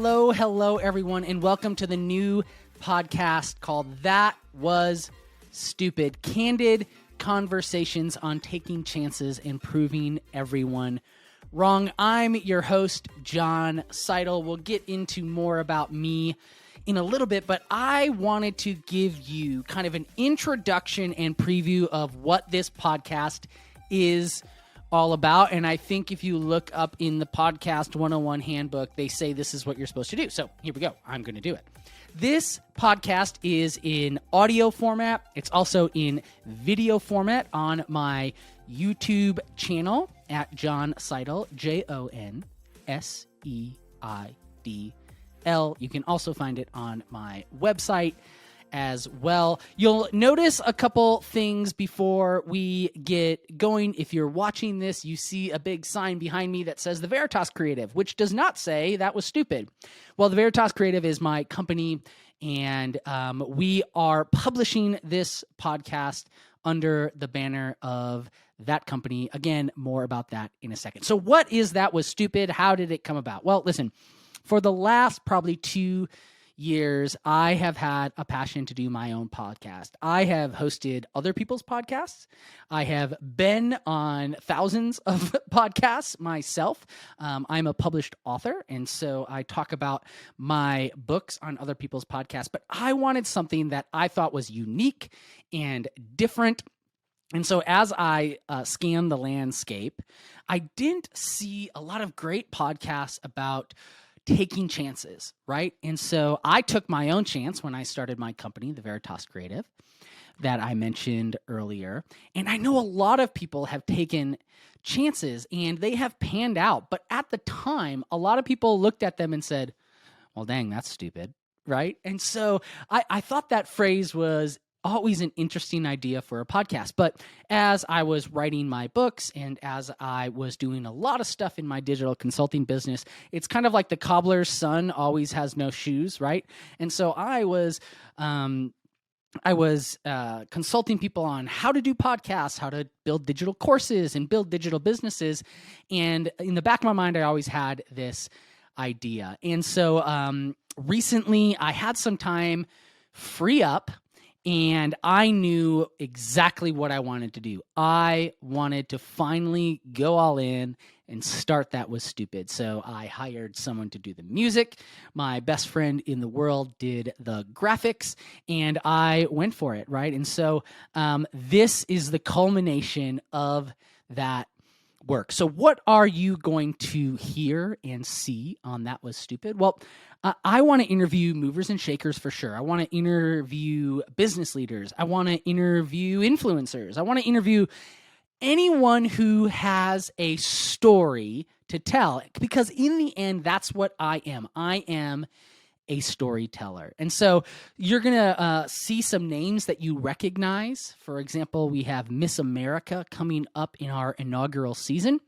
Hello, everyone, and welcome to the new podcast called That Was Stupid. Candid conversations on taking chances and proving everyone wrong. I'm your host, Jon Seidl. We'll get into more about me in a little bit, but I wanted to give you kind of an introduction and preview of what this podcast is all about. And I think if you look up in the Podcast 101 handbook, they say this is what you're supposed to do. So here we go. I'm going to do it. This podcast is in audio format. It's also in video format on my YouTube channel at Jon Seidl, Jonseidl. You can also find it on my website as well. You'll notice a couple things before we get going. If you're watching this, you see a big sign behind me that says The Veritas Creative, which does not say That Was Stupid. Well, The Veritas Creative is my company, and we are publishing this podcast under the banner of that company. Again, more about that in a second. So what is That Was Stupid? How did it come about? Well, listen, for the last probably 2 years, I have had a passion to do my own podcast. I have hosted other people's podcasts. I have been on thousands of podcasts myself. I'm a published author, and so I talk about my books on other people's podcasts, but I wanted something that I thought was unique and different. And so as I scanned the landscape, I didn't see a lot of great podcasts about taking chances, right? And so I took my own chance when I started my company, The Veritas Creative, that I mentioned earlier. And I know a lot of people have taken chances and they have panned out. But at the time, a lot of people looked at them and said, well, dang, that's stupid, right? And so I thought that phrase was always an interesting idea for a podcast. But as I was writing my books and as I was doing a lot of stuff in my digital consulting business, it's kind of like the cobbler's son always has no shoes, right? And so I was consulting people on how to do podcasts, how to build digital courses and build digital businesses. And in the back of my mind, I always had this idea. And so recently I had some time free up, and I knew exactly what I wanted to do. I wanted to finally go all in and start That Was Stupid. So I hired someone to do the music. My best friend in the world did the graphics, and I went for it, right? And so this is the culmination of that work. So what are you going to hear and see on That Was Stupid? Well, I want to interview movers and shakers for sure. I want to interview business leaders. I want to interview influencers. I want to interview anyone who has a story to tell, because in the end, that's what I am. I am a storyteller. And so you're going to see some names that you recognize. For example, we have Miss America coming up in our inaugural season.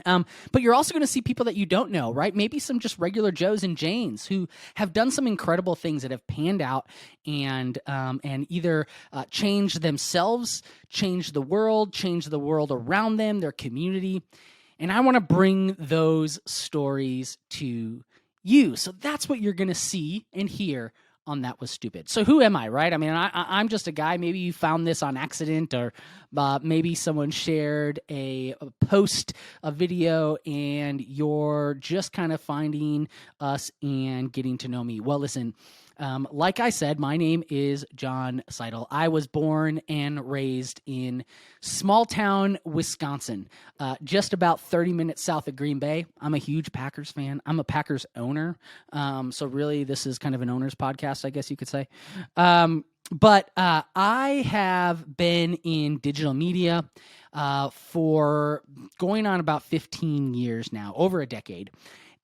But you're also going to see people that you don't know, right? Maybe some just regular Joes and Janes who have done some incredible things that have panned out and either changed themselves, changed the world around them, their community. And I want to bring those stories to you. So that's what you're going to see and hear on That Was Stupid. So who am I, right? I mean, I'm just a guy. Maybe you found this on accident, or maybe someone shared a post, a video, and you're just kind of finding us and getting to know me. Well, listen, like I said, my name is Jon Seidl. I was born and raised in small town Wisconsin, just about 30 minutes south of Green Bay. I'm a huge Packers fan. I'm a Packers owner. So really, this is kind of an owner's podcast, I guess you could say. But I have been in digital media for going on about 15 years now, over a decade.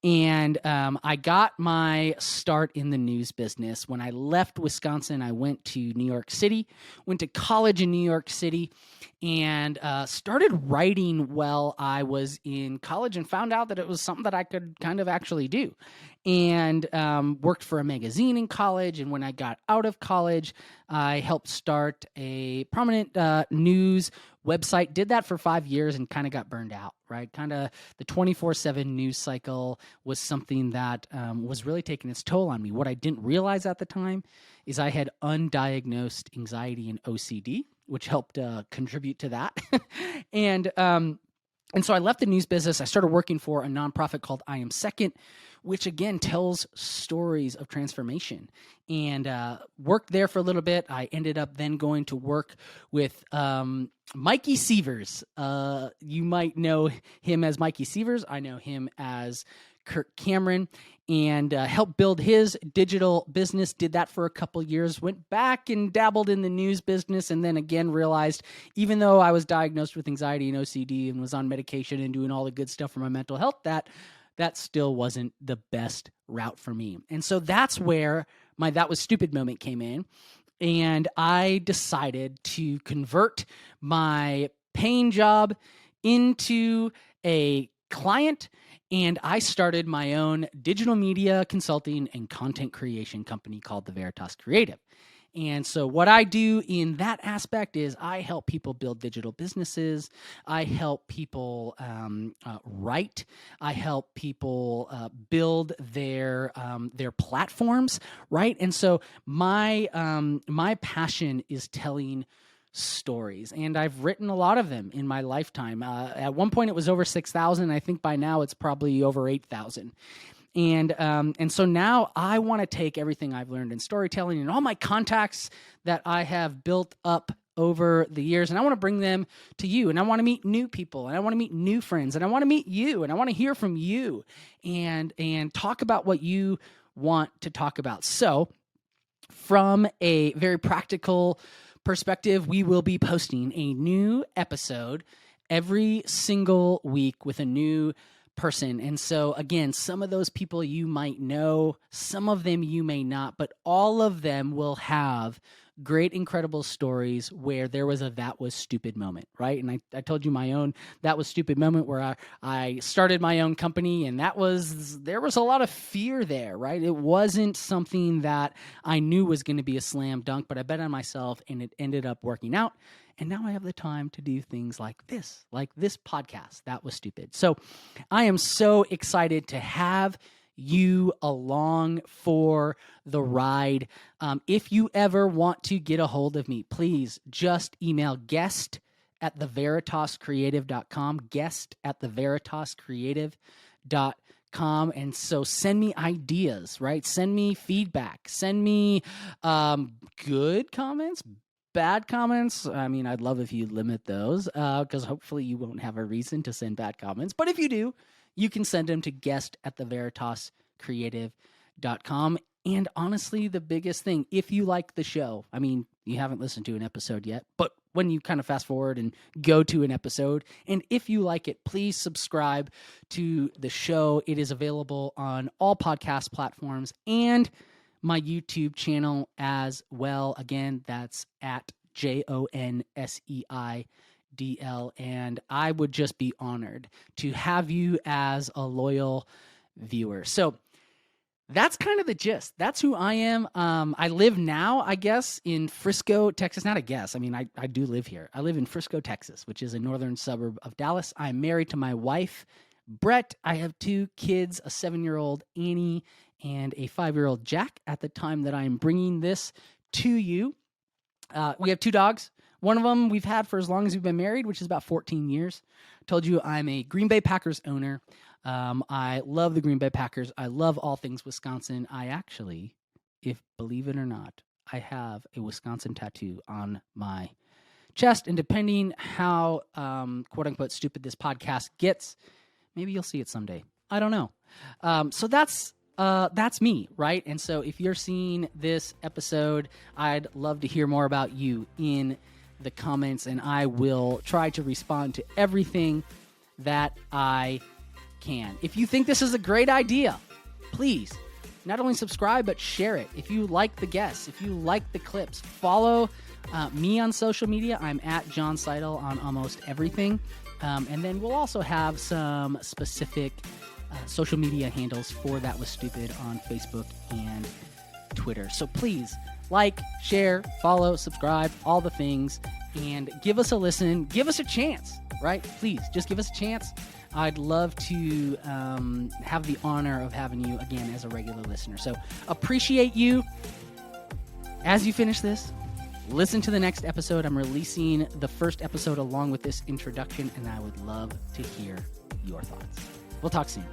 And I got my start in the news business. When I left Wisconsin, I went to New York City, went to college in New York City, and started writing while I was in college and found out that it was something that I could kind of actually do. and worked for a magazine in college. And when I got out of college, I helped start a prominent news website. Did that for 5 years and kind of got burned out, right? Kind of the 24/7 news cycle was something that was really taking its toll on me. What I didn't realize at the time is I had undiagnosed anxiety and OCD, which helped contribute to that. And so I left the news business. I started working for a nonprofit called I Am Second, which again tells stories of transformation, and worked there for a little bit. I ended up then going to work with Mikey Sievers. You might know him as Mikey Sievers. I know him as Kirk Cameron, and helped build his digital business. Did that for a couple years, went back and dabbled in the news business, and then again realized, even though I was diagnosed with anxiety and OCD and was on medication and doing all the good stuff for my mental health, that still wasn't the best route for me. And so that's where my "that was stupid" moment came in. And I decided to convert my paying job into a client, and I started my own digital media consulting and content creation company called The Veritas Creative. And so what I do in that aspect is I help people build digital businesses. I help people write. I help people build their platforms, right? And so my passion is telling stories, and I've written a lot of them in my lifetime. At one point, it was over 6,000. I think by now it's probably over 8,000. And so now I want to take everything I've learned in storytelling and all my contacts that I have built up over the years, and I want to bring them to you. And I want to meet new people, and I want to meet new friends, and I want to meet you, and I want to hear from you, and talk about what you want to talk about. So, from a very practical perspective, we will be posting a new episode every single week with a new person. And so again, some of those people you might know, some of them you may not, but all of them will have great, incredible stories where there was a "that was stupid" moment, right? And I told you my own "that was stupid" moment where I started my own company, and there was a lot of fear there, right? It wasn't something that I knew was going to be a slam dunk, but I bet on myself, and it ended up working out. And now I have the time to do things like this podcast, That Was Stupid. So I am so excited to have you along for the ride. If you ever want to get a hold of me, please just email guest@theveritascreative.com, guest@theveritascreative.com. And so send me ideas, right? Send me feedback. Send me good comments, bad comments. I mean, I'd love if you limit those because hopefully you won't have a reason to send bad comments. But if you do, you can send them to guest@theveritascreative.com. And honestly, the biggest thing, if you like the show, I mean, you haven't listened to an episode yet, but when you kind of fast forward and go to an episode, and if you like it, please subscribe to the show. It is available on all podcast platforms and my YouTube channel as well. Again, that's at JONSEIDL. And I would just be honored to have you as a loyal viewer. So that's kind of the gist. That's who I am. I live now, I guess, in Frisco, Texas. Not I guess. I mean, I do live here. I live in Frisco, Texas, which is a northern suburb of Dallas. I'm married to my wife, Brett. I have 2 kids, a 7-year-old Annie and a 5-year-old Jack at the time that I'm bringing this to you. We have 2 dogs. One of them we've had for as long as we've been married, which is about 14 years. I told you I'm a Green Bay Packers owner. I love the Green Bay Packers. I love all things Wisconsin. I actually, believe it or not, I have a Wisconsin tattoo on my chest. And depending how, quote unquote, stupid this podcast gets, maybe you'll see it someday. I don't know. So that's me, right? And so if you're seeing this episode, I'd love to hear more about you in the comments, and I will try to respond to everything that I can. If you think this is a great idea, please not only subscribe, but share it. If you like the guests, if you like the clips, follow me on social media. I'm at Jon Seidl on almost everything. And then we'll also have some specific social media handles for That Was Stupid on Facebook and Twitter. So please like, share, follow, subscribe, all the things, and give us a listen. Give us a chance, right? Please, just give us a chance. I'd love to have the honor of having you again as a regular listener. So appreciate you. As you finish this, listen to the next episode. I'm releasing the first episode along with this introduction, and I would love to hear your thoughts. We'll talk soon.